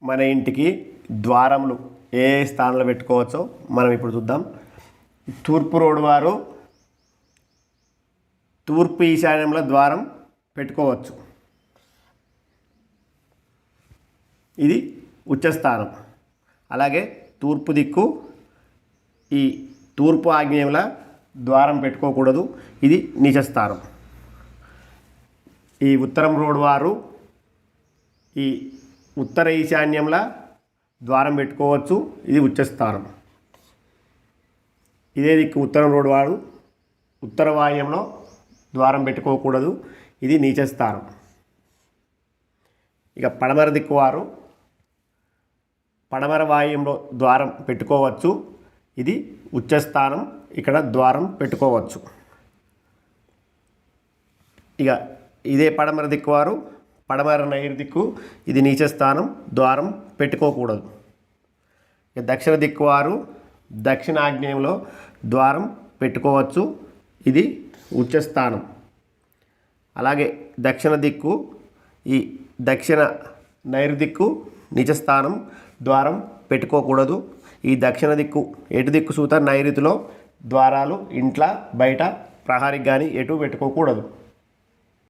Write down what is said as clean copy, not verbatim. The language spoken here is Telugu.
మన ఇంటికి ద్వారములు ఏ స్థానంలో పెట్టుకోవచ్చో మనం ఇప్పుడు చూద్దాం. తూర్పు రోడ్డు వారు తూర్పు ఈశాన్యంలో ద్వారం పెట్టుకోవచ్చు. ఇది ఉచ్చస్థానం. అలాగే తూర్పు దిక్కు ఈ తూర్పు ఆగ్నేయంలో ద్వారం పెట్టుకోకూడదు. ఇది నీచస్థానం. ఈ ఉత్తరం రోడ్డు వారు ఈ ఉత్తర ఈశాన్యంలో ద్వారం పెట్టుకోవచ్చు. ఇది ఉచ్చస్థానం. ఇదే దిక్కు ఉత్తరం రోడ్డు వారు ఉత్తర వాయువ్యంలో ద్వారం పెట్టుకోకూడదు. ఇది నీచస్థానం. ఇక పడమర దిక్కు వారు పడమర వాయువ్యంలో ద్వారం పెట్టుకోవచ్చు. ఇది ఉచ్చస్థానం. ఇక్కడ ద్వారం పెట్టుకోవచ్చు. ఇక ఇదే పడమర దిక్కు వారు పడమర నైరుతికు ఇది నీచస్థానం. ద్వారం పెట్టుకోకూడదు. ఇక దక్షిణ దిక్కు వారు దక్షిణాగ్నేయంలో ద్వారం పెట్టుకోవచ్చు. ఇది ఉచ్చస్థానం. అలాగే దక్షిణ దిక్కు ఈ దక్షిణ నైరుతికు నీచస్థానం. ద్వారం పెట్టుకోకూడదు. ఈ దక్షిణ దిక్కు ఎటు దిక్కు సూత నైరుతిలో ద్వారాలు ఇంట్లో బయట ప్రహారికి కానీ ఎటు పెట్టుకోకూడదు.